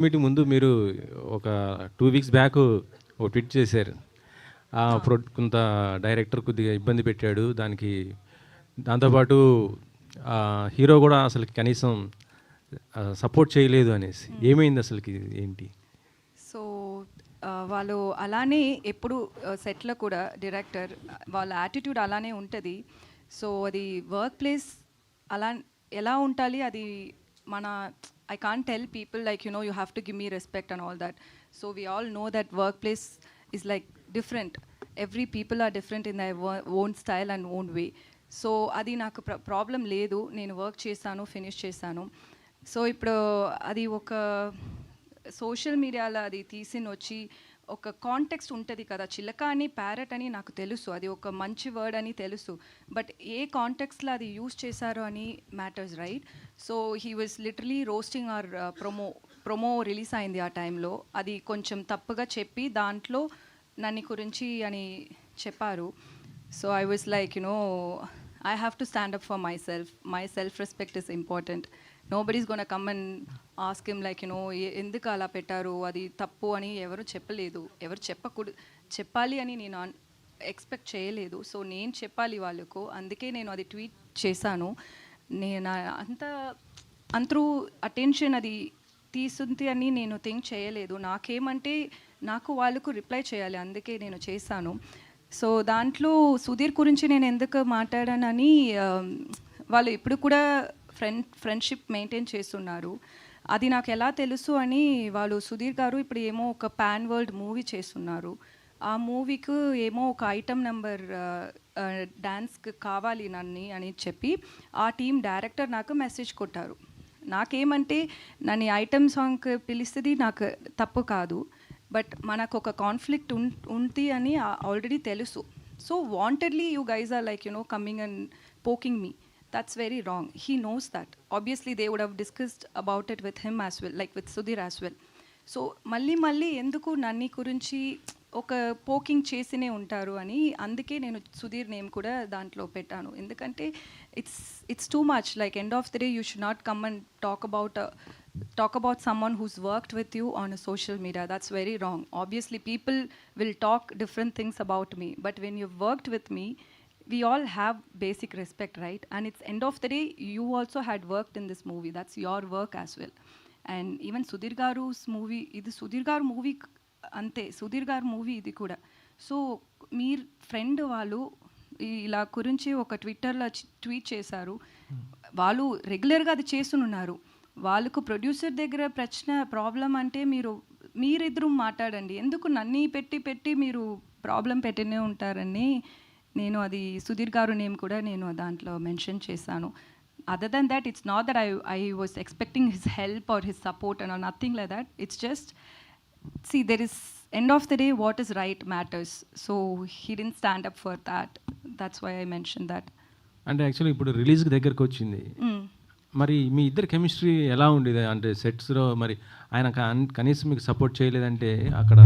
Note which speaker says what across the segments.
Speaker 1: Meeting ముందు మీరు ఒక 2 వీక్స్ బ్యాక్ ఒక ట్వీట్ చేశారు. కొంత డైరెక్టర్ కొద్దిగా ఇబ్బంది పెట్టాడు. దాంతోపాటు హీరో కూడా అసలు కనీసం సపోర్ట్ చేయలేదు అనేసి. ఏమైంది అసలుకి ఏంటి?
Speaker 2: సో వాళ్ళు అలానే ఎప్పుడు సెట్లో కూడా డైరెక్టర్ వాళ్ళ యాటిట్యూడ్ అలానే ఉంటుంది. సో అది వర్క్ ప్లేస్ అలా ఎలా ఉండాలి అది మన I can't tell people like, you know, you have to give me respect and all that. So we all know that workplace is like different. Every people are different in their own style and own way. So అది నాకు problem లేదు, నేను work చేశాను, finish చేశాను. So ఇప్పుడు అది ఒక social మీడియాలో అది తీసిన వచ్చి ఒక కాంటెక్స్ట్ ఉంటుంది కదా, చిలక అని ప్యారెట్ అని నాకు తెలుసు, అది ఒక మంచి వర్డ్ అని తెలుసు, బట్ ఏ కాంటెక్స్ట్లో అది యూస్ చేశారో అని matters, right? So he was literally roasting or promo release అయింది ఆ టైంలో. అది కొంచెం తప్పుగా చెప్పి దాంట్లో నన్ను గురించి అని చెప్పారు. So I was like, you know, I have to stand up for myself. My self-respect is important. Nobody's going to come and ask him like, you know, ఎందుకు అలా పెట్టారు, అది తప్పు అని ఎవరు చెప్పలేదు, ఎవరు చెప్పాలి అని నేను ఎక్స్పెక్ట్ చేయలేదు. సో నేను చెప్పాలి వాళ్ళకు, అందుకే నేను అది ట్వీట్ చేశాను. నేను అంతరూ అటెన్షన్ అది తీసుంది అని నేను థింక్ చేయలేదు. నాకేమంటే నాకు వాళ్ళకు రిప్లై చేయాలి, అందుకే నేను చేశాను. సో దాంట్లో సుధీర్ గురించి నేను ఎందుకు మాట్లాడానని, వాళ్ళు ఇప్పుడు కూడా ఫ్రెండ్షిప్ మెయింటైన్ చేస్తున్నారు. అది నాకు ఎలా తెలుసు అని, వాళ్ళు సుధీర్ గారు ఇప్పుడు ఏమో ఒక పాన్ వరల్డ్ మూవీ చేస్తున్నారు. ఆ మూవీకి ఏమో ఒక ఐటమ్ నెంబర్ డ్యాన్స్కి కావాలి నన్ను అని చెప్పి ఆ టీం డైరెక్టర్ నాకు మెసేజ్ కొట్టారు. నాకేమంటే నన్ను ఐటమ్ సాంగ్కి పిలిస్తుంది నాకు తప్పు కాదు, బట్ మనకు ఒక కాన్ఫ్లిక్ట్ ఉంది అని ఆల్రెడీ తెలుసు. So wantedly you guys are like, you know, coming and poking me. That's very wrong. He knows that. Obviously they would have discussed about it with him as well, like with Sudheer as well. So మళ్ళీ ఎందుకు నన్ను గురించి ఒక poking చేసినే ఉంటారు అని, అందుకే నేను Sudheer name కూడా దాంట్లో పెట్టాను. ఎందుకంటే it's too much. Like end of the day you should not come and talk about someone who's worked with you on a social media. That's very wrong. Obviously people will talk different things about me, but when you've worked with me, we all have basic respect, right? And it's end of the day, you also had worked in this movie. That's your work as well. And even Sudhir Garu's movie, ఇది సుధీర్ గారు movie అంతే, సుధీర్ గారు movie ఇది కూడా. So మీరు friend వాళ్ళు ఇలా గురించి ఒక ట్విట్టర్లో ట్వీట్ చేశారు. వాళ్ళు రెగ్యులర్గా అది చేస్తున్నారు. వాళ్ళకు ప్రొడ్యూసర్ దగ్గర ప్రాబ్లం అంటే మీరిద్దరూ మాట్లాడండి, ఎందుకు నన్ను పెట్టి మీరు ప్రాబ్లం పెట్టినే ఉంటారని నేను అది సుధీర్ గారు నేమ్ కూడా నేను దాంట్లో మెన్షన్ చేశాను. Other than that, it's not that I was expecting his help or his support and nothing like that. It's just see, there is end of the day what is right matters. So he didn't stand up for that. That's why I mentioned that.
Speaker 1: అంటే actually ఇప్పుడు release దగ్గరకు వచ్చింది, మరి మీ ఇద్దరు chemistry ఎలా ఉండేది? అంటే సెట్స్లో మరి ఆయన కనీసం మీకు సపోర్ట్ చేయలేదంటే అక్కడ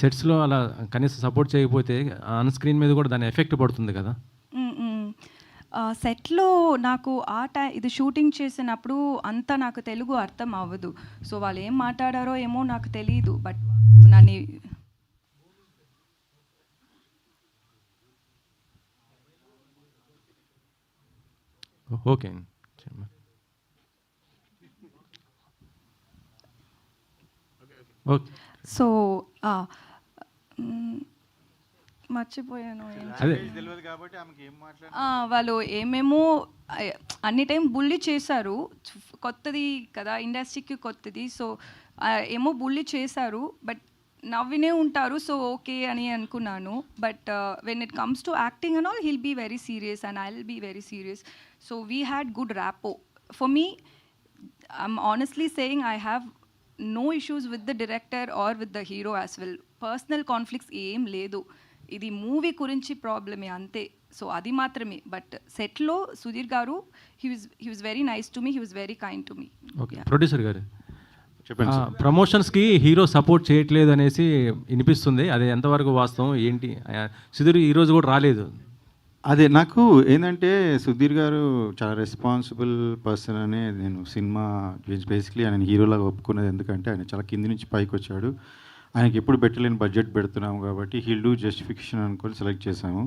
Speaker 1: సెట్స్లో అలా కనీసం సపోర్ట్ చేయకపోతే ఆన్ స్క్రీన్ మీద కూడా దాని ఎఫెక్ట్ పడుతుంది కదా.
Speaker 2: సెట్లో నాకు ఇది షూటింగ్ చేసినప్పుడు అంతా నాకు తెలుగు అర్థం అవ్వదు. సో వాళ్ళు ఏం మాట్లాడారో ఏమో నాకు తెలియదు, బట్ నన్ను
Speaker 1: ఓకే.
Speaker 2: సో మర్చిపోయాను. వాళ్ళు ఏమేమో అన్ని టైం బుల్లి చేశారు, కొత్తది కదా, ఇండస్ట్రీకి కొత్తది. సో ఏమో బుల్లి చేశారు, బట్ నవ్వినే ఉంటారు. సో ఓకే అని అనుకున్నాను. But when it comes to acting and all, he'll be very serious and I will be very serious. So we had good rapport. For me, I'm honestly saying, I have no issues with the director or with the hero as well. Personal conflicts ఏం లేదు, ఇది movie గురించి ప్రాబ్లమే అంతే. So అది మాత్రమే. But సెట్లో సుధీర్ గారు, he was very nice to me, he was very kind to me.
Speaker 1: Okay. Producer గారు చెప్పండి. ప్రమోషన్స్కి హీరో సపోర్ట్ చేయట్లేదు అనేసి వినిపిస్తుంది, అది ఎంతవరకు వాస్తవం ఏంటి? సుధీర్ ఈరోజు కూడా రాలేదు.
Speaker 3: అదే నాకు ఏంటంటే సుధీర్ గారు చాలా రెస్పాన్సిబుల్ పర్సన్ అనే నేను సినిమా బేసిక్లీ ఆయన హీరోలాగా ఒప్పుకున్నది. ఎందుకంటే ఆయన చాలా కింది నుంచి పైకి వచ్చాడు. ఆయనకి ఎప్పుడు పెట్టలేని బడ్జెట్ పెడుతున్నాము కాబట్టి హీల్ డూ జస్టిఫికేషన్ అనుకొని సెలెక్ట్ చేశాము.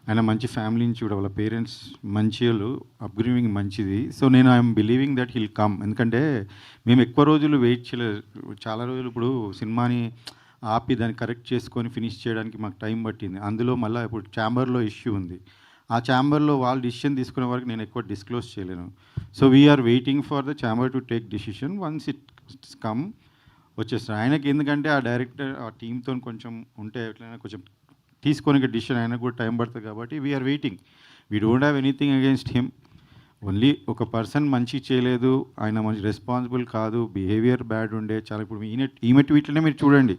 Speaker 3: ఆయన మంచి ఫ్యామిలీ నుంచి కూడా వాళ్ళ పేరెంట్స్ మంచోళ్ళు, అప్గ్రేవింగ్ మంచిది. సో నేను I'm believing that he'll come. ఎందుకంటే మేము ఎక్కువ రోజులు వెయిట్ చేయలేదు. చాలా రోజులు ఇప్పుడు సినిమాని ఆపి దాన్ని కరెక్ట్ చేసుకొని ఫినిష్ చేయడానికి మాకు టైం పట్టింది. అందులో మళ్ళీ ఇప్పుడు ఛాంబర్లో ఇష్యూ ఉంది. ఆ ఛాంబర్లో వాళ్ళు డిసిషన్ తీసుకునే వరకు నేను ఎక్కువ డిస్క్లోజ్ చేయలేను. So we're waiting for the chamber to take decision. Once it come వచ్చేస్తారు. ఆయనకి ఎందుకంటే ఆ డైరెక్టర్ ఆ టీంతో కొంచెం ఉంటే ఎట్లయినా కొంచెం తీసుకొని డిసిషన్ ఆయనకు కూడా టైం పడుతుంది కాబట్టి we're waiting. We don't have anything against him. Only ఒక పర్సన్ మంచి చేయలేదు, ఆయన మంచి రెస్పాన్సిబుల్ కాదు, బిహేవియర్ బ్యాడ్ ఉండే చాలా. ఇప్పుడు ఈమె ట్వీట్లనే మీరు చూడండి.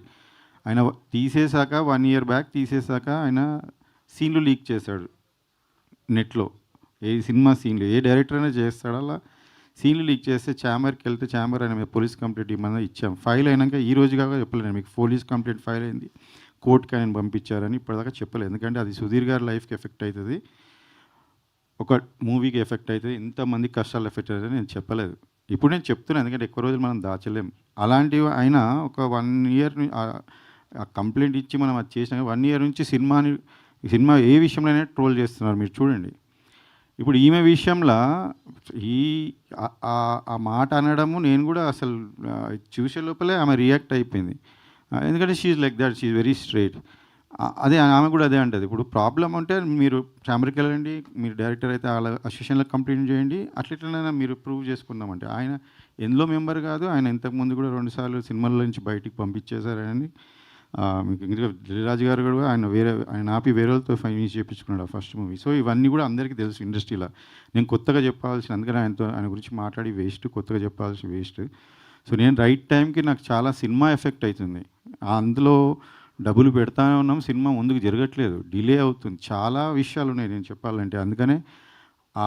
Speaker 3: ఆయన తీసేశాక 1 year బ్యాక్ తీసేశాక ఆయన సీన్లు లీక్ చేశాడు నెట్లో. ఏ సినిమా సీన్లు ఏ డైరెక్టర్ అయినా చేస్తాడు అలా. సీన్లు లీక్ చేస్తే ఛాంబర్కి వెళ్తే ఛాంబర్ ఆయన మీద పోలీస్ కంప్లైంట్ ఇవ్వమని ఇచ్చాం. ఫైల్ అయినాక ఈ రోజు కాక చెప్పలేదు మీకు పోలీస్ కంప్లైంట్ ఫైల్ అయింది, కోర్టుకి ఆయన పంపించారని ఇప్పటిదాకా చెప్పలేదు. ఎందుకంటే అది సుధీర్ గారి లైఫ్కి ఎఫెక్ట్ అవుతుంది, ఒక మూవీకి ఎఫెక్ట్ అవుతుంది, ఇంతమంది కష్టాలు ఎఫెక్ట్ అవుతుంది నేను చెప్పలేదు. ఇప్పుడు నేను చెప్తున్నాను ఎందుకంటే ఎక్కువ రోజులు మనం దాచలేం. అలాంటివి అయినా ఒక 1 year కంప్లైంట్ ఇచ్చి మనం అది చేసినా 1 year నుంచి సినిమా ఏ విషయంలోనే ట్రోల్ చేస్తున్నారు మీరు చూడండి. ఇప్పుడు ఈమె విషయంలో ఈ ఆ మాట అనడము నేను కూడా అసలు చూసే లోపలే ఆమె రియాక్ట్ అయిపోయింది. ఎందుకంటే she's like that, she's very straight. అదే ఆమె కూడా అదే అంటది. ఇప్పుడు ప్రాబ్లం ఉంటే మీరు ఛాంబర్కి వెళ్ళండి, మీరు డైరెక్టర్ అయితే వాళ్ళ అసోసియేషన్లో కంప్లైంట్ చేయండి, అట్లయినా మీరు ప్రూవ్ చేసుకుందామంటే ఆయన ఎందులో మెంబర్ కాదు. ఆయన ఇంతకుముందు కూడా 2 సార్లు సినిమాల నుంచి బయటికి పంపించేశారని మీకు ఇంకా దిల్రాజు గారు కూడా ఆయన ఆపి వేరే వాళ్ళతో ఫైనాన్స్ చేయించుకున్నాడు ఆ ఫస్ట్ మూవీ. సో ఇవన్నీ కూడా అందరికీ తెలుసు ఇండస్ట్రీలో. నేను కొత్తగా చెప్పాల్సిన, అందుకని ఆయన గురించి మాట్లాడి వేస్ట్, కొత్తగా చెప్పాల్సిన వేస్ట్. సో నేను రైట్ టైంకి నాకు చాలా సినిమా ఎఫెక్ట్ అవుతుంది. అందులో డబ్బులు పెడతానే ఉన్నాం, సినిమా ముందుకు జరగట్లేదు, డిలే అవుతుంది, చాలా విషయాలు ఉన్నాయి నేను చెప్పాలంటే. అందుకనే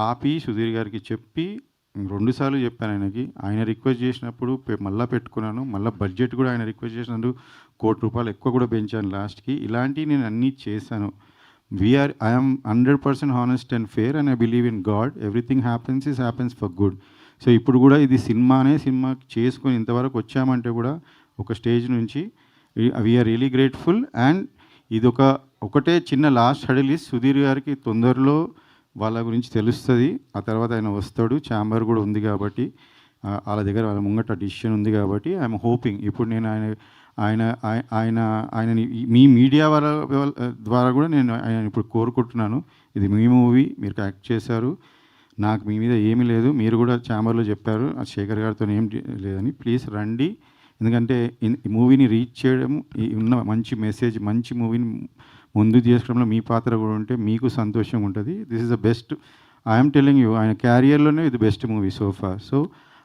Speaker 3: ఆపి సుధీర్ గారికి చెప్పి 2 సార్లు చెప్పాను ఆయనకి. ఆయన రిక్వెస్ట్ చేసినప్పుడు మళ్ళీ పెట్టుకున్నాను. మళ్ళీ బడ్జెట్ కూడా ఆయన రిక్వెస్ట్ చేసినందుకు ₹1,00,00,000 ఎక్కువ కూడా పెంచాను లాస్ట్కి. ఇలాంటివి నేను అన్నీ చేశాను. I'm 100% honest and fair and I believe in God. Everything happens for good. So ఇప్పుడు కూడా ఇది సినిమా చేసుకొని ఇంతవరకు వచ్చామంటే కూడా ఒక స్టేజ్ నుంచి వీఆర్ రియలీ గ్రేట్ఫుల్. అండ్ ఇది ఒకటే చిన్న లాస్ట్ హడిల్ ఇస్ సుధీర్ గారికి తొందరలో వాళ్ళ గురించి తెలుస్తుంది. ఆ తర్వాత ఆయన వస్తాడు, ఛాంబర్ కూడా ఉంది కాబట్టి వాళ్ళ దగ్గర వాళ్ళ ముంగట డిసిషన్ ఉంది కాబట్టి ఐఎమ్ హోపింగ్. ఇప్పుడు నేను ఆయనని మీ మీడియా ద్వారా కూడా నేను ఆయన ఇప్పుడు కోరుకుంటున్నాను, ఇది మీ మూవీ, మీరు యాక్ట్ చేశారు, నాకు మీ మీద ఏమీ లేదు, మీరు కూడా ఛాంబర్లో చెప్పారు శేఖర్ గారితో ఏం లేదని, ప్లీజ్ రండి. ఎందుకంటే ఈ మూవీని రీచ్ చేయడం, ఉన్న మంచి మెసేజ్, మంచి మూవీని ముందు తీసుకోవడంలో మీ పాత్ర కూడా ఉంటే మీకు సంతోషంగా ఉంటుంది. This is the best, I'm telling you, ఆయన క్యారియర్లోనే ఇది బెస్ట్ మూవీ సోఫా. సో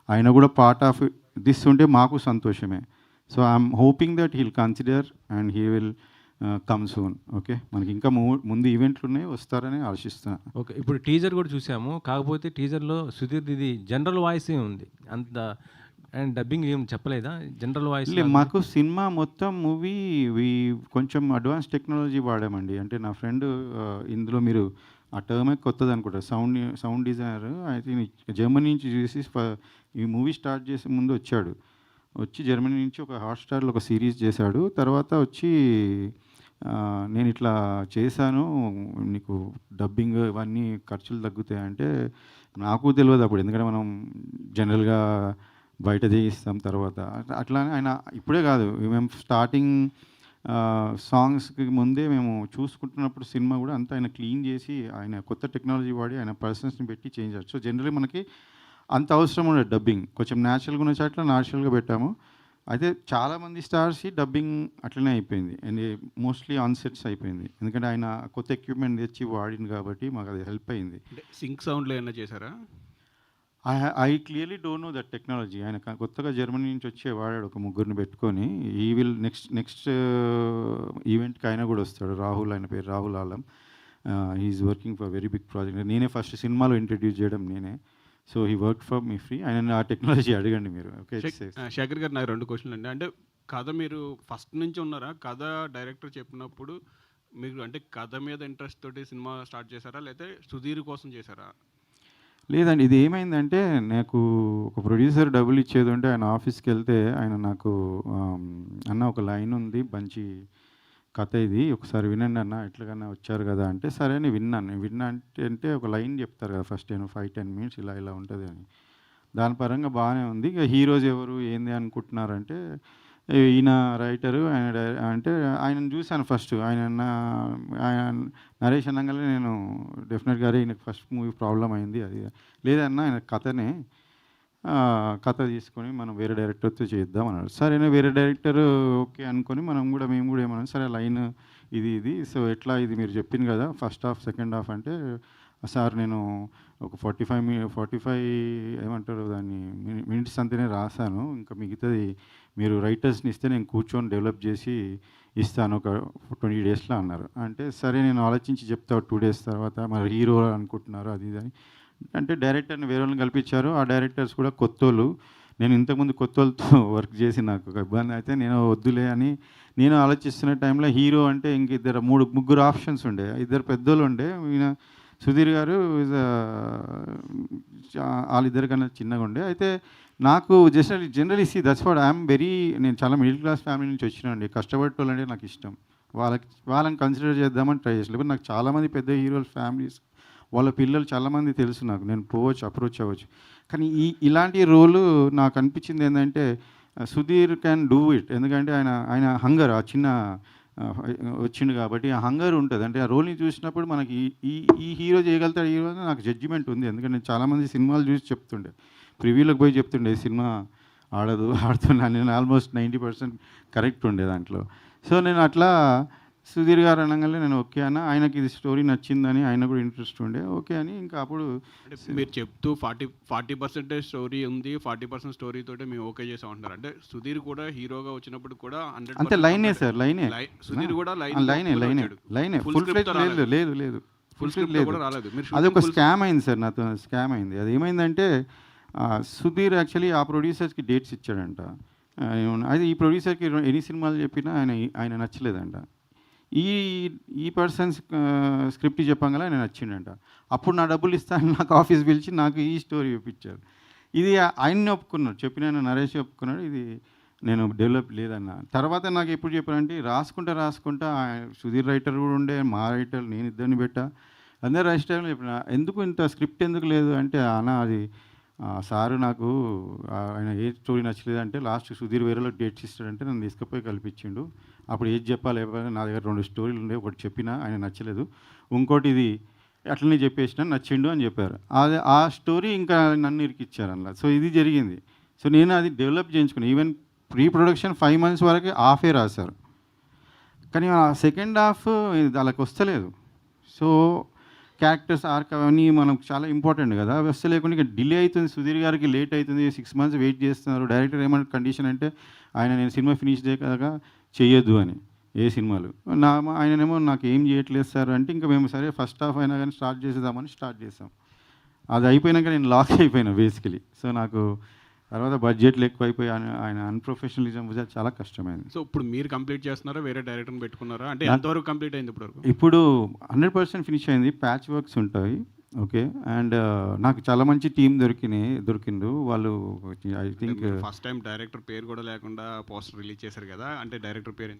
Speaker 3: ఆయన కూడా పార్ట్ ఆఫ్ దిస్ ఉంటే మాకు సంతోషమే. So I'm hoping that heal consider and he will come soon. Okay, మనకి ఇంకా ముందు ఈవెంట్లు ఉన్నాయి, వస్తారని ఆశిస్తున్నాను.
Speaker 1: ఓకే, ఇప్పుడు టీజర్ కూడా చూసాము. కాకపోతే టీజర్లో సుధీర్ ఇది జనరల్ వాయిసే ఉంది, అంత అండ్ డబ్బింగ్ ఏం చెప్పలేదా? జనరల్ వాయిస్
Speaker 3: మాకు సినిమా మొత్తం మూవీ కొంచెం అడ్వాన్స్ టెక్నాలజీ వాడామండి. అంటే నా ఫ్రెండ్ ఇందులో మీరు ఆ టర్మే కొత్తది అనుకుంటా, సౌండ్ డిజైనర్ అయితే జర్మనీ నుంచి చూసి ఈ మూవీ స్టార్ట్ చేసే ముందు వచ్చి జర్మనీ నుంచి ఒక హాట్స్టార్లో ఒక సిరీస్ చేశాడు. తర్వాత వచ్చి నేను ఇట్లా చేశాను, నీకు డబ్బింగ్ ఇవన్నీ ఖర్చులు తగ్గుతాయంటే నాకు తెలియదు అప్పుడు, ఎందుకంటే మనం జనరల్గా బయట చేయిస్తాం. తర్వాత అట్లానే ఆయన ఇప్పుడే కాదు, మేము స్టార్టింగ్ సాంగ్స్కి ముందే మేము చూసుకుంటున్నప్పుడు సినిమా కూడా అంతా ఆయన క్లీన్ చేసి ఆయన కొత్త టెక్నాలజీ వాడి ఆయన పర్సన్స్ని పెట్టి చేంజ్ చేయాలి. సో జనరల్లీ మనకి అంత అవసరం ఉండదు డబ్బింగ్, కొంచెం న్యాచురల్గా ఉన్న చోట్ల న్యాచురల్గా పెట్టాము. అయితే చాలామంది స్టార్స్ డబ్బింగ్ అట్లనే అయిపోయింది అండ్ మోస్ట్లీ ఆన్ సెట్స్ అయిపోయింది, ఎందుకంటే ఆయన కొత్త ఎక్విప్మెంట్ తెచ్చి వాడింది కాబట్టి మాకు అది హెల్ప్ అయింది.
Speaker 4: సింక్ సౌండ్లో ఏమైనా చేశారా?
Speaker 3: I clearly don't know that technology. ఆయన కొత్తగా జర్మనీ నుంచి వచ్చే వాడాడు ఒక 3 పెట్టుకొని. ఈ విల్ నెక్స్ట్ ఈవెంట్కి ఆయన కూడా వస్తాడు, రాహుల్, ఆయన పేరు Rahul Alam. He's working for very big project. నేనే ఫస్ట్ సినిమాలో ఇంట్రడ్యూస్ చేయడం నేనే. So he work for me free. ఆయన ఆ టెక్నాలజీ అడగండి మీరు. ఓకే
Speaker 4: శేఖర్ గారు, నాకు 2 క్వశ్చన్లు అండి. అంటే కథ మీరు ఫస్ట్ నుంచి ఉన్నారా? కథ డైరెక్టర్ చెప్పినప్పుడు మీకు అంటే కథ మీద ఇంట్రెస్ట్ తోటి సినిమా స్టార్ట్ చేశారా? లేకపోతే సుధీర్ కోసం చేశారా?
Speaker 3: లేదండి. ఇది ఏమైందంటే, నాకు ఒక ప్రొడ్యూసర్ డబ్బులు ఇచ్చేది ఉంటే ఆయన ఆఫీస్‌కెళ్తే ఆయన నాకు "అన్న ఒక లైన్ ఉంది మంచి కథ ఇది. ఒకసారి వినండి అన్న ఎట్లాగన్నా వచ్చారు కదా" అంటే సరే అని విన్నాను. నేను విన్నా అంటే ఒక లైన్ చెప్తారు కదా ఫస్ట్ 5-10 మినిట్స్ ఇలా ఇలా ఉంటుంది అని. దాని పరంగా బాగానే ఉంది. ఇక హీరోస్ ఎవరు ఏంది అనుకుంటున్నారంటే ఈయన రైటరు అంటే ఆయనను చూశాను ఫస్ట్. ఆయన నరేష్ అనంగానే నేను డెఫినెట్‌గా అరే ఈయనకి ఫస్ట్ మూవీ ప్రాబ్లమ్ అయింది అది. లేదన్నా ఆయన కథనే కథ తీసుకొని మనం వేరే డైరెక్టర్‌తో చేద్దాం అన్నాడు. సరేనా వేరే డైరెక్టర్ ఓకే అనుకొని మేము కూడా ఏమన్నాం సరే లైన్ ఇది. సో ఎట్లా ఇది మీరు చెప్పింది కదా ఫస్ట్ హాఫ్, సెకండ్ హాఫ్ అంటే సార్ నేను ఒక 45 ఏమంటారు దాన్ని మినిట్స్ అంతనే రాశాను. ఇంకా మిగతాది మీరు రైటర్స్‌ని ఇస్తే నేను కూర్చొని డెవలప్ చేసి ఇస్తాను ఒక 20 డేస్‌లో అన్నారు. అంటే సరే నేను ఆలోచించి చెప్తా 2 డేస్ తర్వాత మరి హీరో అనుకుంటున్నారు అది ఇది అని. అంటే డైరెక్టర్‌ని వేరే వాళ్ళని కల్పించారు. ఆ డైరెక్టర్స్ కూడా కొత్తోళ్ళు. నేను ఇంతకుముందు కొత్తోళ్ళతో వర్క్ చేసి నాకు ఒక ఇబ్బంది అయితే నేను వద్దులే అని నేను ఆలోచిస్తున్న టైంలో హీరో అంటే ఇంక ముగ్గురు ఆప్షన్స్ ఉండే. ఇద్దరు పెద్దోళ్ళు ఉండే. ఈయన సుధీర్ గారు వాళ్ళిద్దరి కన్నా చిన్నగా ఉండే. అయితే నాకు జనరలీ దట్స్ వాట్ ఐఎమ్ నేను చాలా మిడిల్ క్లాస్ ఫ్యామిలీ నుంచి వచ్చినానండి. కష్టపడేటోళ్ళంటే నాకు ఇష్టం. వాళ్ళని కన్సిడర్ చేద్దామని ట్రై చేసి లేకపోతే నాకు చాలామంది పెద్ద హీరోల ఫ్యామిలీస్ వాళ్ళ పిల్లలు చాలామంది తెలుసు నాకు. నేను అప్రోచ్ అవ్వచ్చు. కానీ ఇలాంటి రోలు నాకు అనిపించింది ఏంటంటే సుధీర్ క్యాన్ డూ ఇట్. ఎందుకంటే ఆయన హంగర్ ఆ చిన్న వచ్చిండు కాబట్టి ఆ హంగర్ ఉంటుంది. అంటే ఆ రోల్ని చూసినప్పుడు మనకి ఈ హీరో చేయగలుగుతాడు హీరో అని నాకు జడ్జిమెంట్ ఉంది. ఎందుకంటే నేను చాలామంది సినిమాలు చూసి చెప్తుండే, ప్రివ్యూలకు పోయి చెప్తుండే సినిమా ఆడుతున్నా నేను ఆల్మోస్ట్ 90% కరెక్ట్ ఉండే దాంట్లో. సో నేను అట్లా సుధీర్ గారు అనగానే నేను ఓకే అన్న. ఆయనకి ఇది స్టోరీ నచ్చిందని ఆయన కూడా ఇంట్రెస్ట్ ఉండే ఓకే అని ఇంకా అప్పుడు
Speaker 4: మీరు చెప్తూ 40% స్టోరీ ఉంది, 40% స్టోరీ తోటి మేము ఓకే చేసాం అంటున్నారు. అంటే సుధీర్ కూడా హీరోగా వచ్చినప్పుడు కూడా
Speaker 3: అంతే లైనే సార్ లైనే
Speaker 4: సుధీర్ కూడా
Speaker 3: లైనే ఫుల్ ఫ్లెడ్జ్ లేదు
Speaker 4: ఫుల్ స్క్రిప్ట్ కూడా రాలేదు.
Speaker 3: అది ఒక స్కామ్ అయింది సార్, నాతో స్కామ్ అయింది. అది ఏమైందంటే సుధీర్ యాక్చువల్లీ ఆ ప్రొడ్యూసర్స్కి డేట్స్ ఇచ్చాడంట. అది ఈ ప్రొడ్యూసర్కి ఎన్ని సినిమాలు చెప్పినా ఆయన నచ్చలేదంట. ఈ పర్సన్స్ స్క్రిప్ట్ చెప్పంగా ఆయన నచ్చిండంట. అప్పుడు నా డబ్బులు ఇస్తాను నాకు ఆఫీస్ పిలిచి నాకు ఈ స్టోరీ చూపించారు. ఇది ఆయన్ని ఒప్పుకున్నాడు, చెప్పిన నరేష్ ఒప్పుకున్నాడు. ఇది నేను డెవలప్ లేదన్న. తర్వాత నాకు ఎప్పుడు చెప్పారంటే రాసుకుంటా సుధీర్ రైటర్ కూడా ఉండే, మా రైటర్ నేను ఇద్దరిని పెట్టా, అందరు రాసే టైంలో చెప్పిన ఎందుకు ఇంత స్క్రిప్ట్ ఎందుకు లేదు అంటే అన్న అది సారు నాకు ఆయన ఏ స్టోరీ నచ్చలేదంటే లాస్ట్ సుధీర్ వేరేలో డేట్స్ ఇస్తాడంటే నన్ను తీసుకుపోయి కల్పించిండు. అప్పుడు ఏది చెప్పాలి నా దగ్గర 2 స్టోరీలు ఉండే, ఒకటి చెప్పినా ఆయన నచ్చలేదు, ఇంకోటి ఇది అట్లనే చెప్పేసిన నచ్చిండు అని చెప్పారు. ఆ స్టోరీ ఇంకా నన్ను ఇరికిచ్చారు అలా. సో ఇది జరిగింది. సో నేను అది డెవలప్ చేయించుకున్నాను. ఈవెన్ ప్రీ ప్రొడక్షన్ 5 months వరకు హాఫే రాశారు. కానీ ఆ సెకండ్ హాఫ్ వాళ్ళకి వస్తలేదు. సో క్యారెక్టర్స్ ఆర్క్ అవన్నీ మనకు చాలా ఇంపార్టెంట్ కదా, అవి వస్తే లేకుండా ఇక డిలే అవుతుంది. సుధీర్ గారికి లేట్ అవుతుంది, 6 months వెయిట్ చేస్తున్నారు. డైరెక్టర్ ఏమైనా కండిషన్ అంటే నేను సినిమా ఫినిష్ చేయక చెయ్యొద్దు అని ఏ సినిమాలు ఆయననేమో నాకు ఏం చేయట్లేదు సార్ అంటే ఇంకా మేము సరే ఫస్ట్ హాఫ్ అయినా కానీ స్టార్ట్ చేసేద్దామని స్టార్ట్ చేసాం. అది అయిపోయినాక నేను లాక్ అయిపోయినా బేసికలీ. సో నాకు తర్వాత బడ్జెట్లు ఎక్కువైపోయి ఆయన అన్ప్రొఫెషనలిజం చాలా కష్టమైంది.
Speaker 4: సో ఇప్పుడు మీరు కంప్లీట్ చేస్తున్నారా, వేరే డైరెక్టర్ని పెట్టుకున్నారా? అంటే ఎంతవరకు కంప్లీట్ అయింది
Speaker 3: ఇప్పుడు 100% ఫినిష్ అయింది. ప్యాచ్ వర్క్స్ ఉంటాయి ఓకే. అండ్ నాకు చాలా మంచి టీం దొరికిండు వాళ్ళు. I think
Speaker 4: first time director పేరు కూడా లేకుండా పోస్టర్ రిలీజ్ చేశారు కదా, అంటే డైరెక్టర్ పేరు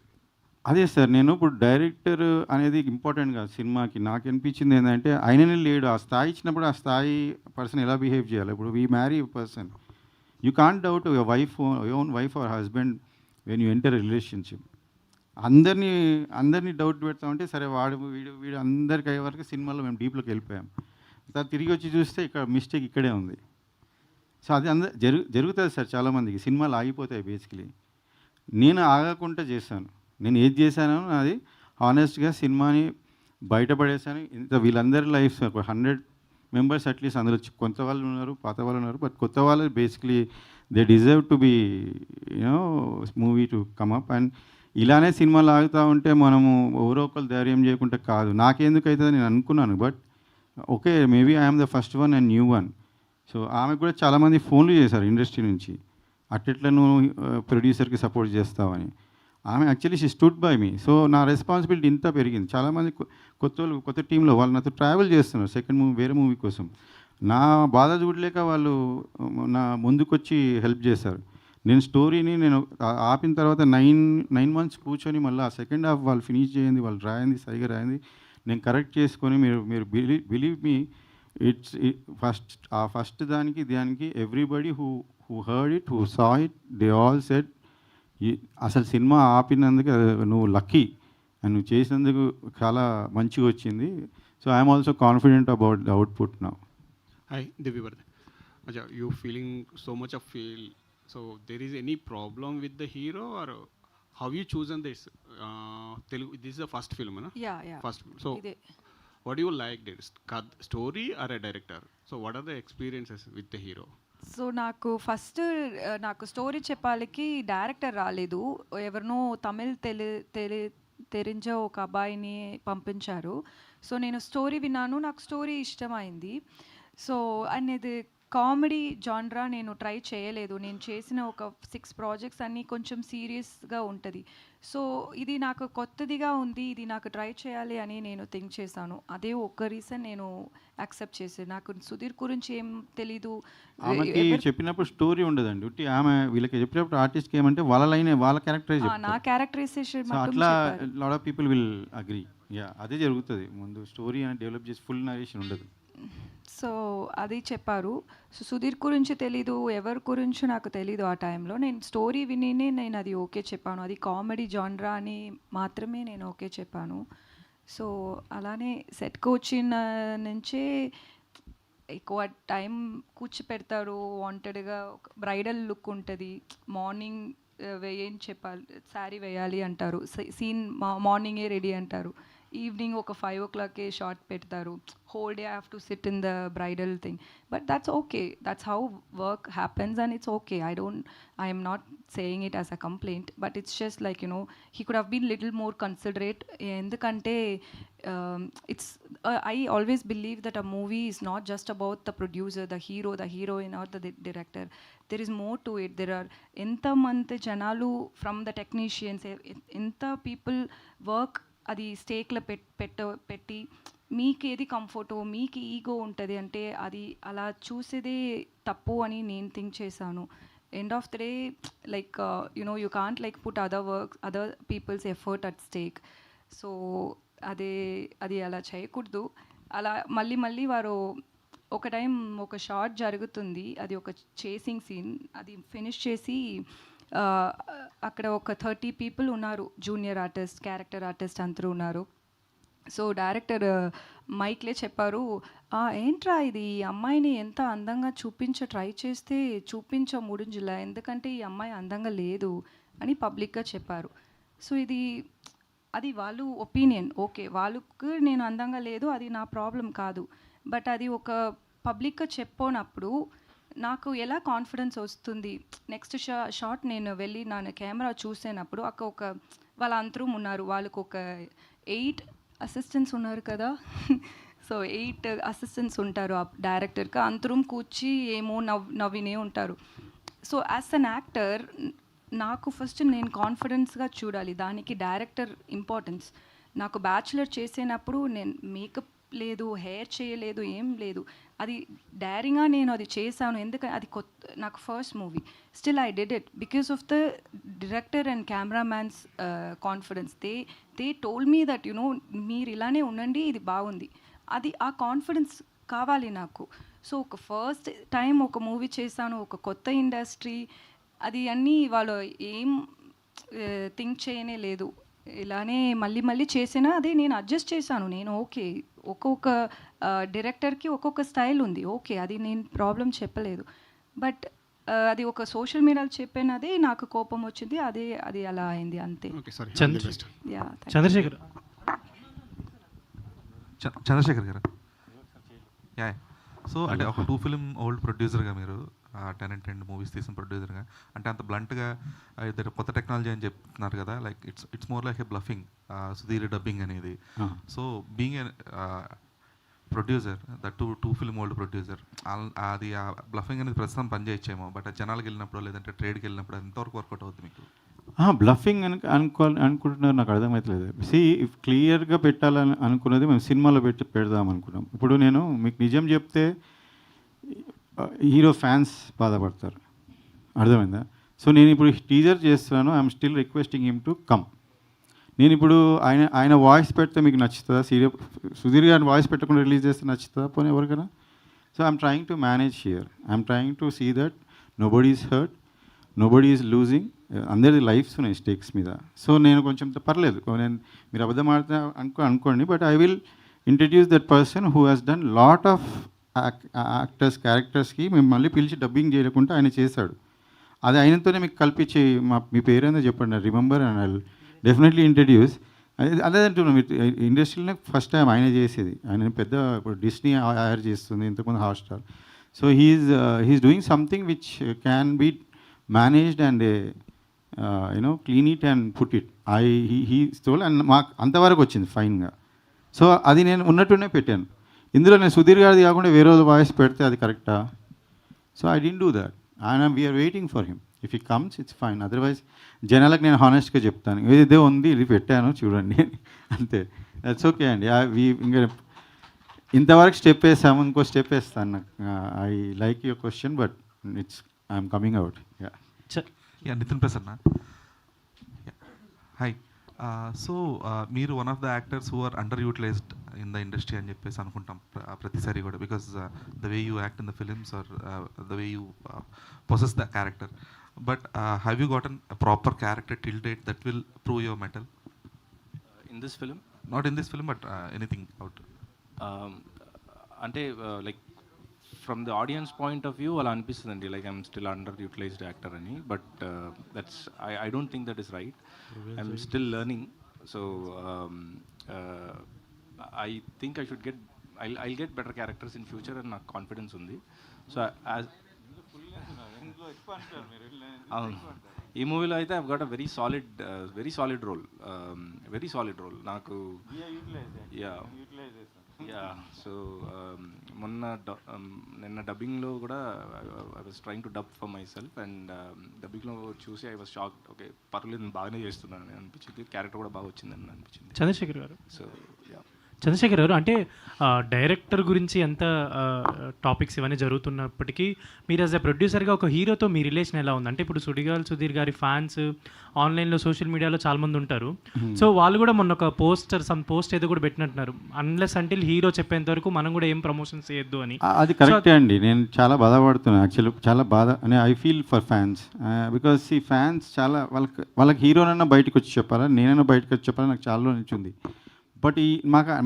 Speaker 3: అదే సార్. నేను ఇప్పుడు డైరెక్టర్ అనేది ఇంపార్టెంట్ కాదు సినిమాకి. నాకు అనిపించింది ఏంటంటే ఆయననే లేడు. ఆ స్థాయి ఇచ్చినప్పుడు ఆ స్థాయి పర్సన్ ఎలా బిహేవ్ చేయాలి. ఇప్పుడు we marry person, you can't doubt your own wife or husband when you enter relationship. అందరినీ డౌట్ పెడతామంటే సరే వీడు అందరికి అయ్యే వరకు సినిమాలో మేము డీప్లోకి వెళ్ళిపోయాం. తర్వాత తిరిగి వచ్చి చూస్తే ఇక్కడ మిస్టేక్ ఇక్కడే ఉంది. సో అది జరుగుతుంది సార్ చాలామందికి. సినిమాలు ఆగిపోతాయి బేసికలీ. నేను ఆగకుండా చేశాను. నేను ఏది చేశానో అది హానెస్ట్గా సినిమాని బయటపడేశాను. వీళ్ళందరి లైఫ్ 100 members అట్లీస్ట్ అందులో కొంత వాళ్ళు ఉన్నారు, పాత వాళ్ళు ఉన్నారు. బట్ కొత్త వాళ్ళు basically they deserve to be movie to come up. And ఇలానే సినిమాలు ఆగుతూ ఉంటే మనము ఎవరో ఒకరు ధైర్యం చేయకుండా కాదు. నాకెందుకు అవుతుంది నేను అనుకున్నాను. But okay maybe I'm the first one and new one. So ఆమెకు కూడా చాలామంది ఫోన్లు చేశారు ఇండస్ట్రీ నుంచి, అట్లా నువ్వు ప్రొడ్యూసర్కి సపోర్ట్ చేస్తావని. ఆమె actually she stood by me. So నా రెస్పాన్సిబిలిటీ ఇంత పెరిగింది. చాలామంది కొత్త టీంలో వాళ్ళు నాతో ట్రావెల్ చేస్తున్నారు సెకండ్ మూవీ వేరే మూవీ కోసం. నా బాధ చూడలేక వాళ్ళు నా ముందుకొచ్చి హెల్ప్ చేశారు. నేను స్టోరీని ఆపిన తర్వాత 9 months కూర్చొని మళ్ళీ ఆ సెకండ్ హాఫ్ వాళ్ళు ఫినిష్ చేయండి, వాళ్ళు రాయింది సరిగా రాయింది, నేను కరెక్ట్ చేసుకొని మీరు బిలీవ్ మీ, ఇట్స్ ఫస్ట్ దానికి everybody who heard it, who saw it, they all said అసలు సినిమా ఆపినందుకు నువ్వు లక్కీ అండ్ నువ్వు చేసినందుకు చాలా మంచిగా వచ్చింది. So I'm also confident about the output now.
Speaker 4: Hi, Divyavarthi. Acha, you feeling so much of feel. So there is any problem with the hero or how you chosen this? Telugu. This is the first film, na?
Speaker 2: Yeah.
Speaker 4: First film. So
Speaker 2: ఇదే
Speaker 4: what do you like? This story or a director? So what are the experiences with the hero?
Speaker 2: So నాకు story చెప్పాలికి director రాలేదు, ఎవరినో తమిళ్ తెరించ ఒక అబ్బాయిని పంపించారు. So నేను story విన్నాను, నాకు స్టోరీ ఇష్టమైంది. సో అండ్ ఇది కామెడీ జాన్రా నేను ట్రై చేయలేదు. నేను చేసిన ఒక 6 projects అన్నీ కొంచెం సీరియస్గా ఉంటుంది. సో ఇది నాకు కొత్తదిగా ఉంది, ఇది నాకు ట్రై చేయాలి అని నేను థింక్ చేశాను. అదే ఒక రీజన్ నేను యాక్సెప్ట్ చేశాను. నాకు సుధీర్ గురించి ఏం తెలీదు.
Speaker 3: ఆమెకి చెప్పినప్పుడు స్టోరీ ఉండదండి, ఉట్టి ఆమె వీళ్ళకి చెప్పినప్పుడు ఆర్టిస్ట్కి ఏమంటే వాళ్ళ లైనే వాళ్ళ క్యారెక్టరైజ్
Speaker 2: నా క్యారెక్టరైజేషన్
Speaker 3: అట్లా lot of people will agree. అదే జరుగుతుంది. ముందు స్టోరీ అని డెవలప్ చేసి ఫుల్ నరేషన్ ఉండదు.
Speaker 2: సో అది చెప్పారు. సో సుధీర్ గురించి తెలీదు, ఎవరి గురించి నాకు తెలీదు. ఆ టైంలో నేను స్టోరీ వినినే నేను అది ఓకే చెప్పాను. అది కామెడీ జాన్రా అని మాత్రమే నేను ఓకే చెప్పాను. సో అలానే సెట్కి వచ్చిన నుంచే ఎక్కువ టైం కూర్చోపెడతారు. వాంటెడ్గా బ్రైడల్ లుక్ ఉంటుంది. మార్నింగ్ ఏం చెప్పాలి, శారీ వేయాలి అంటారు, సీన్ మార్నింగే రెడీ అంటారు, ఈవినింగ్ ఒక 5 o'clock షార్ట్ పెడతారు, whole day I have to sit in the bridal thing. But that's okay, that's how work happens and it's okay. I am not saying it as a complaint, but it's just like, you know, he could have been little more considerate. Endukante it's I always believe that a movie is not just about the producer, the hero, the heroine or the director. There is more to it. There are enta mante janalu from the technicians, enta people work అది స్టేక్లో పెట్టి మీకు ఏది కంఫర్టో, మీకు ego ఉంటుంది అంటే అది అలా చూసేదే తప్పు అని నేను థింక్ చేశాను. End of the day like you know you can't like put other people's effort at stake. So అది అలా చేయకూడదు. అలా మళ్ళీ వారు ఒక టైం ఒక షార్ట్ జరుగుతుంది, అది ఒక చేసింగ్ సీన్, అది ఫినిష్ చేసి అక్కడ ఒక 30 people ఉన్నారు, జూనియర్ ఆర్టిస్ట్, క్యారెక్టర్ ఆర్టిస్ట్ అందరూ ఉన్నారు. సో డైరెక్టర్ మైక్లే చెప్పారు, ఏంట్రా ఇది, ఈ అమ్మాయిని ఎంత అందంగా ట్రై చేస్తే ముడింజిలా, ఎందుకంటే ఈ అమ్మాయి అందంగా లేదు అని పబ్లిక్గా చెప్పారు. సో అది వాళ్ళు ఒపీనియన్, ఓకే వాళ్ళకు నేను అందంగా లేదు అది నా ప్రాబ్లం కాదు. బట్ అది ఒక పబ్లిక్గా చెప్పినప్పుడు నాకు ఎలా కాన్ఫిడెన్స్ వస్తుంది. నెక్స్ట్ షాట్ నేను వెళ్ళి నా కెమెరా చూసేటప్పుడు ఒక వాళ్ళ అందరూ ఉన్నారు, వాళ్ళకు ఒక 8 assistants ఉన్నారు కదా. సో 8 assistants ఉంటారు ఆ డైరెక్టర్కి, అందరం కూర్చి ఏమో నవ్వినే ఉంటారు. సో యాజ్ అన్ యాక్టర్ నాకు ఫస్ట్ నేను కాన్ఫిడెన్స్గా చూడాలి, దానికి డైరెక్టర్ ఇంపార్టెన్స్. నాకు బ్యాచులర్ చేసేటప్పుడు నేను మేకప్ లేదు, హెయిర్ చేయలేదు, ఏం లేదు, అది డైరింగ్గా నేను అది చేశాను. ఎందుకంటే అది నాకు first movie. Still I did it because of the director and cameramans confidence. They told me that you know మీరు ఇలానే ఉండండి, ఇది బాగుంది. అది ఆ కాన్ఫిడెన్స్ కావాలి నాకు. సో ఒక ఫస్ట్ టైం ఒక మూవీ చేశాను, ఒక కొత్త ఇండస్ట్రీ, అది అన్నీ వాళ్ళు ఏం థింక్ చేయనే లేదు. ఇలానే మళ్ళీ చేసినా అదే నేను అడ్జస్ట్ చేశాను. నేను ఓకే, ఒక్కొక్క డైరెక్టర్కి ఒక్కొక్క స్టైల్ ఉంది, ఓకే అది నేను ప్రాబ్లం చెప్పలేదు. బట్ అది ఒక సోషల్ మీడియాలో చెప్పినదే నాకు కోపం వచ్చింది, అది అలా అయింది అంతే.
Speaker 5: చంద్రశేఖర్ గారు, సో అంటే ఒక 2 film ఓల్డ్ ప్రొడ్యూసర్గా మీరు 10 and 10 మూవీస్ తీసిన ప్రొడ్యూసర్గా, అంటే అంత బ్లంట్గా ఇద్దరు కొత్త టెక్నాలజీ అని చెప్తున్నారు కదా, like it's more like a bluffing Sudheer dubbing అనేది. So being a producer, that 2 film old producer, అది ఆ బ్లఫింగ్ అనేది ప్రస్తుతం పనిచేయచ్చేమో, బట్ జనాలకు వెళ్ళినప్పుడు లేదంటే ట్రేడ్కి వెళ్ళినప్పుడు ఎంతవరకు వర్కౌట్ అవుతుంది మీకు?
Speaker 3: బ్లఫింగ్ అనుకుంటున్నారు, నాకు అర్థమవుతలేదు. ఇఫ్ క్లియర్గా పెట్టాలని అనుకున్నది మేము సినిమాలో పెడదాం అనుకున్నాం. ఇప్పుడు నేను మీకు నిజం చెప్తే హీరో ఫ్యాన్స్ బాధపడతారు, అర్థమైందా? సో నేను ఇప్పుడు టీజర్ చేస్తున్నాను, I'm still requesting him to come. నేను ఇప్పుడు ఆయన వాయిస్ పెడితే మీకు నచ్చుతుందా? సుధీర్ గారిని వాయిస్ పెట్టకుండా రిలీజ్ చేస్తే నచ్చుతుందా పోనీ ఎవరికైనా? So I'm trying to manage here, I'm trying to see that nobody is hurt, nobody is losing, అందరిది లైఫ్స్ ఉన్నాయి స్టేక్స్ మీద. సో నేను కొంచెం పర్లేదు, నేను మీరు అబద్ధం ఆడితే అనుకోండి, but I will introduce that person who has done lot of క్యారెక్టర్స్కి మేము మళ్ళీ పిలిచి డబ్బింగ్ చేయకుండా ఆయన చేశాడు. అది ఆయనతోనే మీకు కల్పించి మీ పేరేందో చెప్పండి, remember and I definitely introduce. అదే అంటున్నాను, మీరు ఇండస్ట్రీలోనే ఫస్ట్ టైం ఆయన చేసేది. ఆయన పెద్ద ఇప్పుడు డిస్నీ హైర్ చేస్తుంది, ఇంతకుముందు Hotstar. So he's doing something which can be managed and clean it and put it. He stole and మాకు అంతవరకు వచ్చింది ఫైన్గా. సో అది నేను ఉన్నట్టునే పెట్టాను. ఇందులో నేను సుధీర్ గారిది కాకుండా వేరే వాయిస్ పెడితే అది కరెక్టా? So I didn't do that and we're waiting for him. If he comes it's fine, otherwise జనాలకు నేను హానెస్ట్గా చెప్తాను, ఇదే ఉంది, ఇది పెట్టాను చూడండి అంతే. దట్స్ ఓకే అండి. ఇంకా ఇంతవరకు స్టెప్ వేసాము, ఇంకో స్టెప్ వేస్తాను. నాకు I like your question but I'm coming out.
Speaker 5: Yeah Nithin Prasanna. Hi. So మీరు one of the actors who are under utilised in the industry అని చెప్పేసి అనుకుంటాం ప్రతిసారి కూడా, because the way you act in the films are the way you possess the character. But have you gotten a proper character till date that will prove your mettle
Speaker 6: in this film?
Speaker 5: Not in this film but anything out.
Speaker 6: అంటే like from the audience point of view అలా అనిపిస్తుందండి, like I'm still under utilised actor అని. But that's I don't think that is right. I'm still learning. So I think I should I'll get better characters in future అని నాకు confidence ఉంది. So అవును, ఈ మూవీలో అయితే I've got a very solid role నాకు. Yeah so నిన్న డబ్బింగ్లో కూడా I was trying to dub for my self and డబ్బింగ్లో చూసి ఐ వాజ్ షాక్డ్. ఓకే పర్లేదు, నేను బాగానే చేస్తున్నాను అని అనిపించింది, క్యారెక్టర్ కూడా బాగా వచ్చిందని అనిపించింది.
Speaker 7: చంద్రశేఖర్ గారు,
Speaker 6: సో యా
Speaker 7: చంద్రశేఖర్ గారు అంటే డైరెక్టర్ గురించి ఎంత టాపిక్స్ ఇవన్నీ జరుగుతున్నప్పటికీ మీరు యాజ్ ఎ ప్రొడ్యూసర్గా ఒక హీరోతో మీ రిలేషన్ ఎలా ఉంది? అంటే ఇప్పుడు సుధీర్ గారి ఫ్యాన్స్ ఆన్లైన్లో సోషల్ మీడియాలో చాలామంది ఉంటారు. సో వాళ్ళు కూడా మొన్న ఒక పోస్ట్ ఏదో కూడా పెట్టినట్టున్నారు, అన్లెస్ అంటిల్ హీరో చెప్పేంత వరకు మనం కూడా ఏం ప్రమోషన్స్ చేయొద్దు అని.
Speaker 3: అది కరెక్టే అండి. నేను చాలా బాధపడుతున్నాను యాక్చువల్లీ, చాలా బాధ అని I feel for fans. Because ఈ ఫ్యాన్స్ చాలా వాళ్ళకి హీరోనైనా బయటకు వచ్చి చెప్పాలా, నేనైనా బయటకు వచ్చి చెప్పాలా, నాకు చాలా నుంచి ఉంది. బట్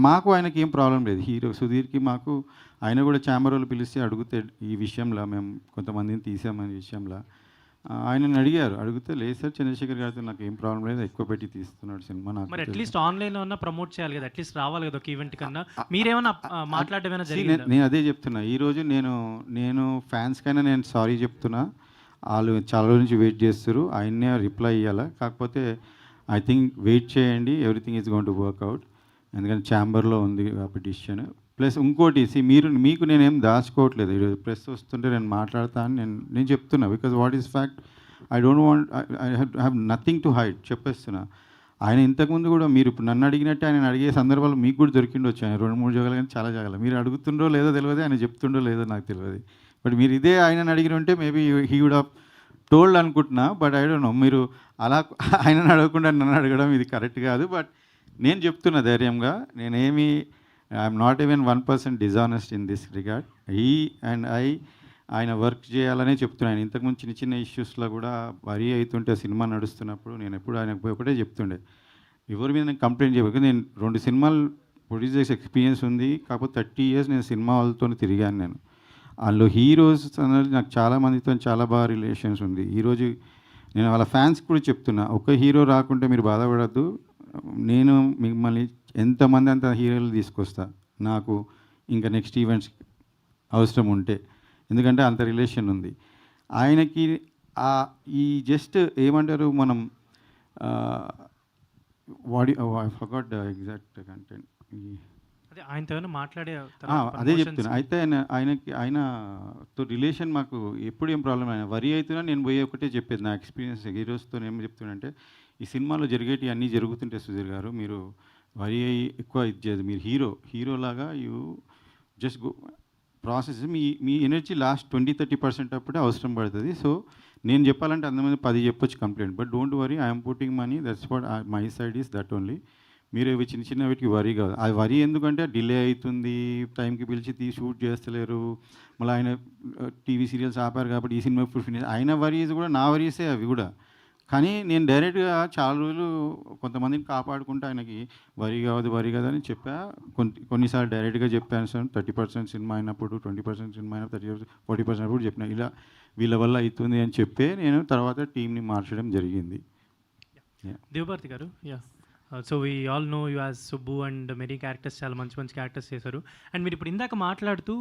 Speaker 3: మాకు ఆయనకి ఏం ప్రాబ్లం లేదు, హీరో సుధీర్కి మాకు. ఆయన కూడా ఛాంబర్ వాళ్ళు పిలిస్తే అడిగితే ఈ విషయంలో మేము కొంతమందిని తీసామనే విషయంలో ఆయనని అడిగితే లేదు సార్ చంద్రశేఖర్ గారితో నాకు ఏం ప్రాబ్లం లేదు, ఎక్కువ పెట్టి తీస్తున్నాడు సినిమా. నాకు
Speaker 7: మరి అట్లీస్ట్ ఆన్లైన్లో ఉన్న ప్రమోట్ చేయాలి కదా, అట్లీస్ట్ రావాలి కదా ఒక ఈవెంట్ కన్నా. మీరేమైనా మాట్లాడేమైనా జరిగిందా?
Speaker 3: నేను అదే చెప్తున్నా, ఈరోజు నేను ఫ్యాన్స్కైనా నేను సారీ చెప్తున్నా. వాళ్ళు చాలా రోజు నుంచి వెయిట్ చేస్తారు, ఆయన్నే రిప్లై ఇవ్వాలా. కాకపోతే ఐ థింక్ వెయిట్ చేయండి, everything is going to work out. ఎందుకంటే ఛాంబర్లో ఉంది పిటిషన్. ప్లస్ ఇంకోటి మీకు నేనేం దాచుకోవట్లేదు. ఈరోజు ప్రెస్ వస్తుంటే నేను మాట్లాడతాను, నేను చెప్తున్నా. Because what is fact, I don't want, I have nothing to hide, చెప్పేస్తున్నా. ఆయన ఇంతకుముందు కూడా మీరు ఇప్పుడు నన్ను అడిగినట్టే ఆయన అడిగే సందర్భాలు మీకు కూడా దొరికిండొచ్చు. ఆయన 2-3 జాగాలు కానీ చాలా జాగాలు మీరు అడుగుతుండో లేదో తెలియదు, ఆయన చెప్తుండో లేదో నాకు తెలియదు. బట్ మీరు ఇదే ఆయనను అడిగిన ఉంటే maybe he would have told అనుకుంటున్నా. బట్ ఐ డోంట్ నో, మీరు అలా ఆయనను అడగకుండా నన్ను అడగడం ఇది కరెక్ట్ కాదు. బట్ నేను చెప్తున్నా ధైర్యంగా, నేనేమి I'm not even 1% dishonest in this regard. ఆయన వర్క్ చేయాలనే చెప్తున్నాను. ఆయన ఇంతకుముందు చిన్న ఇష్యూస్లో కూడా వరీ అవుతుంటే సినిమా నడుస్తున్నప్పుడు నేను ఎప్పుడు ఆయనకు ఒకటే చెప్తుండే, ఎవరి మీద నేను కంప్లైంట్ చేయబోదు. నేను 2 సినిమాలు ప్రొడ్యూస్ చేసే ఎక్స్పీరియన్స్ ఉంది. కాకపోతే 30 years నేను సినిమా వాళ్ళతో తిరిగాను. నేను అందులో హీరోస్ అనేది నాకు చాలామందితో చాలా బాగా రిలేషన్స్ ఉంది. ఈరోజు నేను వాళ్ళ ఫ్యాన్స్ కూడా చెప్తున్నా, ఒక హీరో రాకుంటే మీరు బాధపడద్దు, నేను మిమ్మల్ని ఎంతమంది అంత హీరోలు తీసుకొస్తా నాకు ఇంకా నెక్స్ట్ ఈవెంట్స్ అవసరం ఉంటే, ఎందుకంటే అంత రిలేషన్ ఉంది ఆయనకి. ఈ జస్ట్ ఏమంటారు మనం I forgot the exact content.
Speaker 7: అదే ఆయనతో ఏమైనా మాట్లాడే
Speaker 3: అదే చెప్తున్నా. అయితే ఆయనతో రిలేషన్ మాకు ఎప్పుడు ఏం ప్రాబ్లం ఆయన వరి అవుతున్నా నేను పోయి ఒకటే చెప్పేది నా ఎక్స్పీరియన్స్ హీరోస్తో ఏం చెప్తున్నానంటే ఈ సినిమాలో జరిగేటివి అన్నీ జరుగుతుంటాయి సుధీర్ గారు, మీరు వరి అయ్యి ఎక్కువ ఇది చేయదు, మీరు హీరోలాగా జస్ట్ గో ప్రాసెస్ మీ మీ ఎనర్జీ లాస్ట్ 20-30% అప్పుడే అవసరం పడుతుంది. సో నేను చెప్పాలంటే అంతమంది 10 చెప్పొచ్చు complaint, but don't worry, I'm putting money, that's what my side is that only. మీరు ఇవి చిన్న చిన్న వీటికి వరీ కాదు. అది వరీ ఎందుకంటే డిలే అవుతుంది, టైంకి పిలిచి షూట్ చేస్తలేరు, మళ్ళీ ఆయన టీవీ సీరియల్స్ ఆపారు కాబట్టి ఈ సినిమా ఇప్పుడు ఫినిష్, ఆయన వరీస్ కూడా నా వరీసే అవి కూడా. కానీ నేను డైరెక్ట్గా చాలా రోజులు కొంతమందిని కాపాడుకుంటూ ఆయనకి వరి కాదు అని చెప్పా. కొన్నిసార్లు డైరెక్ట్గా చెప్పాను సార్, 30% సినిమా అయినప్పుడు, 20% సినిమా అయినప్పుడు, 40% అప్పుడు చెప్పిన ఇలా వీళ్ళ వల్ల అవుతుంది అని చెప్పే నేను తర్వాత టీంని మార్చడం జరిగింది.
Speaker 7: దేవభారతి గారు, so we all know you as Subbu and many characters, చాలా మంచి మంచి క్యారెక్టర్స్ చేశారు. అండ్ మీరు ఇప్పుడు ఇందాక మాట్లాడుతూ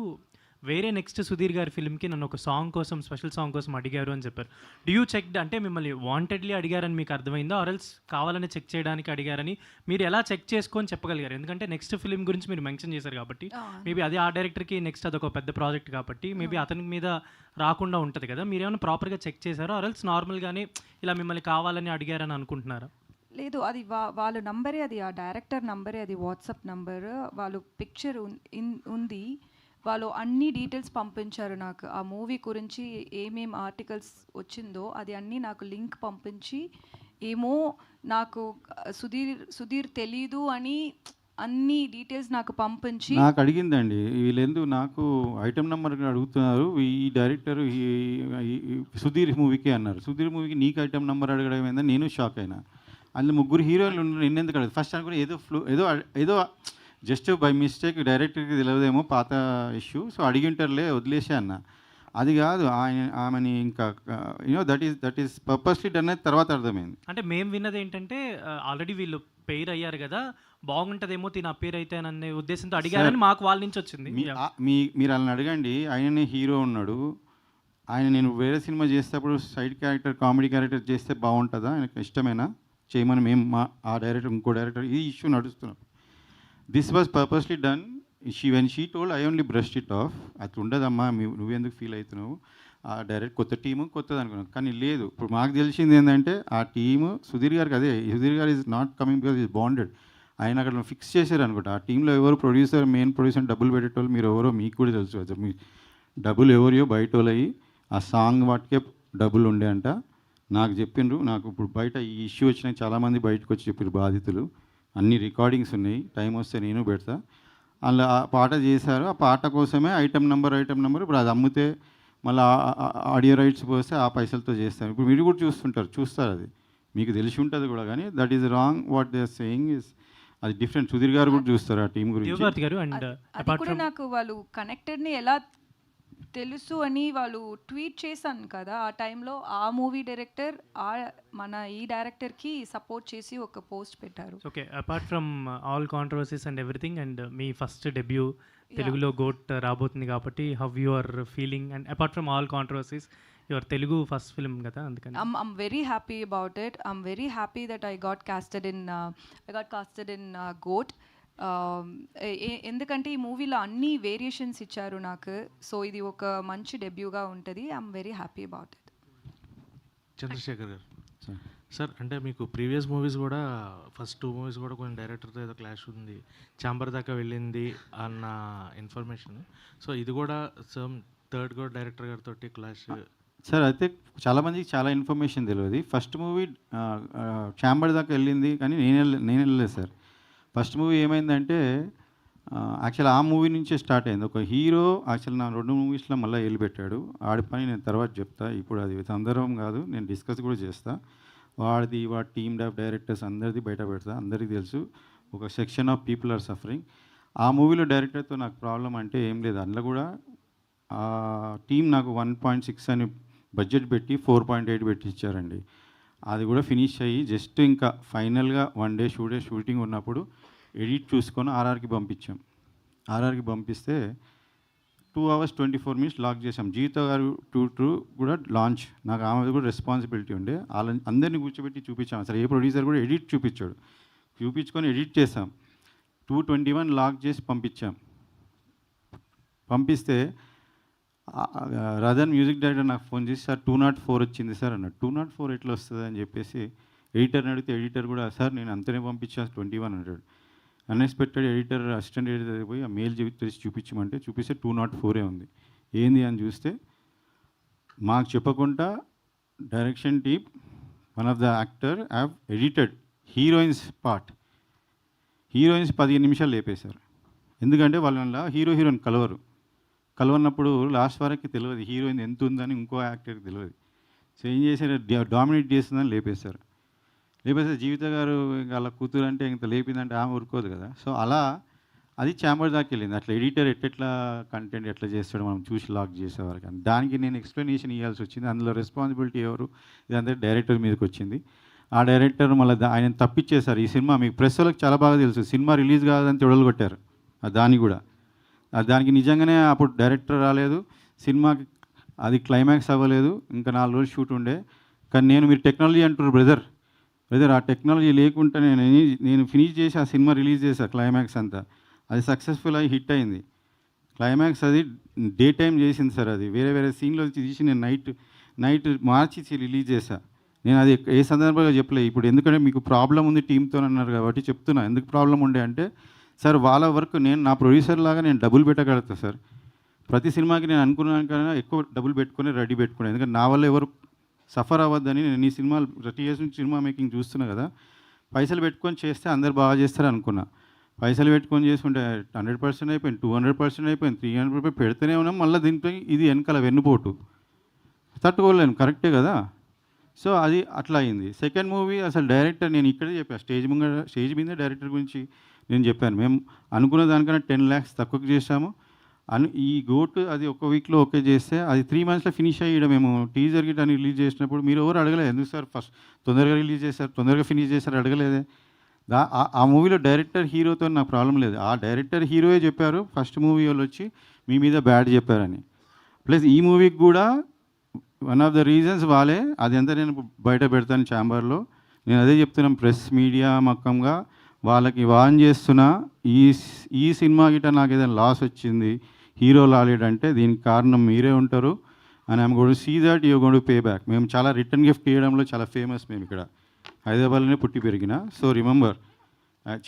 Speaker 7: వేరే నెక్స్ట్ సుధీర్ గారి ఫిల్మ్కి నన్ను ఒక సాంగ్ కోసం, స్పెషల్ సాంగ్ కోసం అడిగారు అని చెప్పారు. డూ యూ చెక్ అంటే మిమ్మల్ని వాంటెడ్లీ అడిగారని మీకు అర్థమైందో, ఆర్ఎల్స్ కావాలని చెక్ చేయడానికి అడిగారని మీరు ఎలా చెక్ చేసుకొని చెప్పగలిగారు? ఎందుకంటే నెక్స్ట్ ఫిల్మ్ గురించి మీరు మెన్షన్ చేశారు కాబట్టి మేబీ అది ఆ డైరెక్టర్కి నెక్స్ట్ అదొక పెద్ద ప్రాజెక్ట్ కాబట్టి మేబీ అతని మీద రాకుండా ఉంటుంది కదా, మీరేమైనా ప్రాపర్గా చెక్ చేశారో, ఆర్ఎల్స్ నార్మల్గానే ఇలా మిమ్మల్ని కావాలని అడిగారని అనుకుంటున్నారా?
Speaker 2: లేదు, అది వాళ్ళ నంబరే, అది ఆ డైరెక్టర్ నంబరే, అది వాట్సాప్ నంబర్, వాళ్ళు పిక్చర్ ఉంది, వాళ్ళు అన్ని డీటెయిల్స్ పంపించారు నాకు. ఆ మూవీ గురించి ఏమేం ఆర్టికల్స్ వచ్చిందో అది అన్నీ నాకు లింక్ పంపించి, ఏమో నాకు సుధీర్ తెలీదు అని అన్ని డీటెయిల్స్ నాకు పంపించి
Speaker 3: నాకు అడిగిందండి. వీళ్ళెందు నాకు ఐటమ్ నెంబర్ అడుగుతున్నారు, ఈ డైరెక్టర్ సుధీర్ మూవీకి అన్నారు. సుధీర్ మూవీకి నీకు ఐటమ్ నెంబర్ అడగడం ఏందని నేను షాక్ అయినా. అందులో 3 హీరోలు నిన్నెందుకు అడగదు ఫస్ట్ అనుకుని ఏదో జస్ట్ బై మిస్టేక్ డైరెక్టర్కి తెలియదేమో పాత ఇష్యూ, సో అడిగింటారులే వదిలేసే అన్న. అది కాదు, ఆమెని ఇంకా దట్ ఈస్ పర్పస్లీ డన్ అయితే తర్వాత అర్థమైంది.
Speaker 7: అంటే మేము విన్నది ఏంటంటే ఆల్రెడీ వీళ్ళు పేరు అయ్యారు కదా, బాగుంటుందేమో తిన పేరు అయితే అనే ఉద్దేశంతో అడిగారని మాకు వాళ్ళ నుంచి వచ్చింది.
Speaker 3: మీరు వాళ్ళని అడగండి, ఆయననే హీరో ఉన్నాడు, ఆయన నేను వేరే సినిమా చేసేటప్పుడు సైడ్ క్యారెక్టర్, కామెడీ క్యారెక్టర్ చేస్తే బాగుంటుందా, ఆయనకు ఇష్టమేనా చేయమని మేము ఆ డైరెక్టర్ ఇంకో డైరెక్టర్ ఈ ఇష్యూ నడుస్తున్నాం. This was purposely done. When she told I only brushed it off. అది ఉండదమ్మా, నువ్వెందుకు ఫీల్ అవుతున్నావు, ఆ డైరెక్ట్ కొత్త టీము కొత్తది అనుకున్నాను. కానీ లేదు, ఇప్పుడు మాకు తెలిసింది ఏంటంటే ఆ టీము సుధీర్ గారికి, అదే సుధీర్ గారు is not coming because is bonded. ఆయన అక్కడ ఫిక్స్ చేశారు అనుకుంటా. ఆ టీంలో ఎవరు ప్రొడ్యూసర్, మెయిన్ ప్రొడ్యూసర్, డబ్బులు పెట్టేటోళ్ళు మీరు ఎవరో మీకు కూడా తెలుసు కదా, మీ డబ్బులు ఎవరియో బయట వాళ్ళయి ఆ సాంగ్ వాటికే డబ్బులు ఉండే అంట. నాకు చెప్పిండ్రు, నాకు ఇప్పుడు బయట ఈ ఇష్యూ వచ్చినాయి, చాలామంది బయటకు వచ్చి చెప్పారు బాధితులు, అన్ని రికార్డింగ్స్ ఉన్నాయి, టైం వస్తే నేను పెడతా. అలా ఆ పాట చేశారు, ఆ పాట కోసమే ఐటమ్ నెంబర్ ఇప్పుడు అది అమ్మితే మళ్ళీ ఆడియో రైట్స్ పోస్తే ఆ పైసలతో చేస్తారు. ఇప్పుడు మీరు కూడా చూస్తారు, అది మీకు తెలిసి ఉంటుంది కూడా. కానీ that is wrong, what they are saying is అది డిఫరెంట్. సుధీర్ గారు కూడా చూస్తారు ఆ టీం గురించి.
Speaker 2: అది కూడా నాకు వాళ్ళు కనెక్టెడ్ని ఎలా తెలుసు అని వాళ్ళు ట్వీట్ చేశాను కదా ఆ టైంలో, ఆ మూవీ డైరెక్టర్ మన ఈ డైరెక్టర్కి సపోర్ట్ చేసి ఒక పోస్ట్ పెట్టారు.
Speaker 7: Okay, apart from all controversies and everything, and మీ ఫస్ట్ డెబ్యూ తెలుగులో గోట్ రాబోతుంది కాబట్టి how you are feeling, and apart from all controversies your Telugu first film కదా, అందుకని
Speaker 2: I'm very happy about it. I'm very happy that I got casted in GOAT. ఎందుకంటే ఈ మూవీలో అన్ని వేరియేషన్స్ ఇచ్చారు నాకు, సో ఇది ఒక మంచి డెబ్యూగా ఉంటుంది. I'm very happy about it.
Speaker 8: Chandrashekar గారు సార్, అంటే మీకు ప్రీవియస్ మూవీస్ కూడా ఫస్ట్ 2 మూవీస్ కూడా కొన్ని డైరెక్టర్తో ఏదో క్లాష్ ఉంది, ఛాంబర్ దాకా వెళ్ళింది అన్న ఇన్ఫర్మేషన్. సో ఇది కూడా థర్డ్ కూడా డైరెక్టర్ గారితో క్లాష్
Speaker 3: సార్. అయితే చాలామందికి చాలా ఇన్ఫర్మేషన్ తెలియదు. ఫస్ట్ మూవీ ఛాంబర్ దాకా వెళ్ళింది కానీ నేను వెళ్ళలేదు సార్. ఫస్ట్ మూవీ ఏమైందంటే యాక్చువల్ ఆ మూవీ నుంచే స్టార్ట్ అయింది. ఒక హీరో యాక్చువల్ నా 2 మూవీస్లో మళ్ళీ వెళ్ళి పెట్టాడు. ఆడి పని నేను తర్వాత చెప్తా, ఇప్పుడు అది సందర్భం కాదు, నేను డిస్కస్ కూడా చేస్తా. వాడి టీమ్ ఆఫ్ డైరెక్టర్స్ అందరిది బయట పెడతా, అందరికీ తెలుసు. ఒక section of people are suffering. ఆ మూవీలో డైరెక్టర్తో నాకు ప్రాబ్లం అంటే ఏం లేదు. అందులో కూడా ఆ టీం నాకు 1.6 అని బడ్జెట్ పెట్టి 4.8 పెట్టి ఇచ్చారండి. అది కూడా ఫినిష్ అయ్యి జస్ట్ ఇంకా ఫైనల్గా 1 డే షూటింగ్ ఉన్నప్పుడు ఎడిట్ చూసుకొని ఆర్ఆర్కి పంపించాం. ఆర్ఆర్కి పంపిస్తే 2 hours 24 minutes లాక్ చేసాం. జీవిత గారు టూ కూడా లాంచ్, నాకు ఆమె కూడా రెస్పాన్సిబిలిటీ ఉండే. అందరినీ కూర్చోబెట్టి చూపించాం. అసలు ఏ ప్రొడ్యూసర్ కూడా ఎడిట్ చూపించాడు, చూపించుకొని ఎడిట్ చేసాం. 221 లాక్ చేసి పంపించాం. పంపిస్తే రదన్ మ్యూజిక్ డైరెక్టర్ నాకు ఫోన్ చేసి, సార్ 204 వచ్చింది సార్ అన్నాడు. 204 ఎట్లా వస్తుంది అని చెప్పేసి ఎడిటర్ని అడిగితే ఎడిటర్ కూడా, సార్ నేను అంతనే పంపించాను 21 అన్నాడు. అన్ఎక్స్పెక్టెడ్ ఎడిటర్ అసిస్టెంట్ ఎడిటర్ పోయి ఆ మెయిల్ తెరిచి చూపించమంటే చూపిస్తే 204 ఉంది. ఏంది అని చూస్తే మాకు చెప్పకుండా direction team one of the actor have edited heroines part. Heroines 15 నిమిషాలు లేపేశారు. ఎందుకంటే వాళ్ళ హీరో హీరోయిన్ కలవన్నప్పుడు లాస్ట్ వరకు తెలియదు హీరోయిన్ ఎంత ఉందని ఇంకో యాక్టర్కి తెలియదు. సో ఏం చేశారు, డామినేట్ చేస్తుందని లేపేశారు. జీవిత గారు వాళ్ళ కూతురు అంటే ఇంత లేపిందంటే ఆమె ఊరుకోదు కదా. సో అలా అది ఛాంబర్ దాకా వెళ్ళింది. అట్లా ఎడిటర్ ఎట్లా కంటెంట్ ఎట్లా చేస్తాడో మనం చూసి లాక్ చేసేవారు. కానీ దానికి నేను ఎక్స్ప్లెనేషన్ ఇవ్వాల్సి వచ్చింది. అందులో రెస్పాన్సిబిలిటీ ఎవరు, ఇదంతా డైరెక్టర్ మీదకి వచ్చింది. ఆ డైరెక్టర్ మళ్ళీ ఆయన తప్పించేశారు. ఈ సినిమా మీకు ప్రెస్ వాళ్ళకి చాలా బాగా తెలుసు, సినిమా రిలీజ్ కాదని తొడలు కొట్టారు. దాన్ని కూడా దానికి నిజంగానే అప్పుడు డైరెక్టర్ రాలేదు, సినిమాకి అది క్లైమాక్స్ అవ్వలేదు, ఇంకా 4 రోజులు షూట్ ఉండే. కానీ మీరు టెక్నాలజీ అంటారు బ్రదర్ ఆ టెక్నాలజీ లేకుండా నేను ఫినిష్ చేసి ఆ సినిమా రిలీజ్ చేశాను. క్లైమాక్స్ అంతా అది సక్సెస్ఫుల్ అయ్యి హిట్ అయింది. క్లైమాక్స్ అది డే టైం చేసింది సార్. అది వేరే సీన్లో తీసి నేను నైట్ మార్చి రిలీజ్ చేశాను. నేను అది ఏ సందర్భంగా చెప్పలేదు. ఇప్పుడు ఎందుకంటే మీకు ప్రాబ్లం ఉంది టీంతో అన్నారు కాబట్టి చెప్తున్నా. ఎందుకు ప్రాబ్లం ఉండే అంటే సార్ వాళ్ళ వర్క్ నా ప్రొడ్యూసర్ లాగా నేను డబ్బులు పెట్టగలుగుతాను సార్. ప్రతి సినిమాకి నేను అనుకున్నాను కన్నా ఎక్కువ డబ్బులు పెట్టుకుని రెడీ పెట్టుకున్నాను. ఎందుకంటే నా వల్ల ఎవరు సఫర్ అవ్వద్దని నేను ఈ సినిమాలు 30 years నుంచి సినిమా మేకింగ్ చూస్తున్నా కదా. పైసలు పెట్టుకొని చేస్తే అందరు బాగా చేస్తారు అనుకున్నా. పైసలు పెట్టుకొని చేసుకుంటే 100% అయిపోయింది, 200% అయిపోయింది, 300% పెడితేనే ఉన్నాం. మళ్ళీ దీంట్లో ఇది వెనకాల వెన్నుపోటు తట్టుకోలేను, కరెక్టే కదా. సో అది అట్లా అయింది. సెకండ్ మూవీ అసలు డైరెక్టర్ నేను ఇక్కడే చెప్పాను, స్టేజ్ మీద డైరెక్టర్ గురించి నేను చెప్పాను. మేము అనుకున్న దానికన్నా 10 lakhs తక్కువకి చేసాము. ఈ గోట్ అది ఒక వీక్లో ఓకే చేస్తే అది 3 monthsలో ఫినిష్ అయ్యి మేము టీజర్ గిట్ అని రిలీజ్ చేసినప్పుడు మీరు ఎవరు అడగలేదు, ఎందుకు సార్ ఫస్ట్ తొందరగా రిలీజ్ చేశారు, తొందరగా ఫినిష్ చేశారు అడగలేదే. ఆ మూవీలో డైరెక్టర్ హీరోతో నాకు ప్రాబ్లం లేదు. ఆ డైరెక్టర్ హీరోయే చెప్పారు ఫస్ట్ మూవీ వాళ్ళు వచ్చి మీ మీద బ్యాడ్ చెప్పారని. ప్లస్ ఈ మూవీకి కూడా వన్ ఆఫ్ ద రీజన్స్ వాళ్ళే. అది అంతా నేను బయట పెడతాను ఛాంబర్లో. నేను అదే చెప్తున్నాను, ప్రెస్ మీడియా మక్కంగా వాళ్ళకి వార్న్ చేస్తున్నా. ఈ సినిమా గిట్ట నాకు ఏదైనా లాస్ వచ్చింది, హీరో లాలేడంటే దీనికి కారణం మీరే ఉంటారు. And I'm going to see that you going to pay back. మేము చాలా రిటర్న్ గిఫ్ట్ ఇవ్వడంలో చాలా ఫేమస్. మేము ఇక్కడ హైదరాబాద్లోనే పుట్టి పెరిగిన. సో రిమెంబర్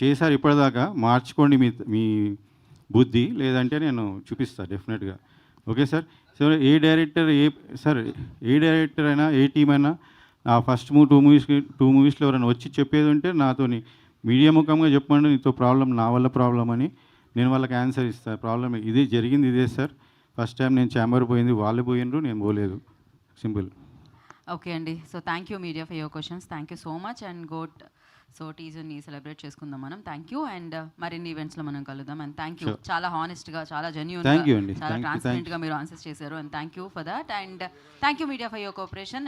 Speaker 3: చేశారు ఇప్పటిదాకా, మార్చుకోండి మీ బుద్ధి, లేదంటే నేను చూపిస్తాను డెఫినెట్గా. Okay sir. సో ఏ డైరెక్టర్ ఏ డైరెక్టర్ అయినా ఏ టీం అయినా ఆ ఫస్ట్ 2 మూవీస్లో ఎవరైనా వచ్చి చెప్పేది ఉంటే నాతోని మీడియా ముఖంగా చెప్పండి, నీతో ప్రాబ్లం నా వల్ల ప్రాబ్లం అని నేను వాళ్ళకి ఆన్సర్ ఇస్తాను. ప్రాబ్లం ఇదే జరిగింది, ఇదే సార్. ఫస్ట్ టైం నేను ఛాంబర్ పోయింది, వాళ్ళు పోయినరు, నేను పోలేదు. సింపుల్.
Speaker 9: ఓకే అండి. So thank you media for your questions. Thank you so much. And goat so టీజర్ని సెలబ్రేట్ చేసుకుందాం మనం. Thank you. అండ్ మరిన్ని ఈవెంట్స్లో మనం కలుద్దాం. అండ్ థ్యాంక్ యూ, చాలా హానెస్ట్గా, చాలా జెన్యూన్గా, చాలా ట్రాన్స్పరెంట్గా మీరు ఆన్సర్స్ చేశారు. And thank you for that. And thank you media for your cooperation.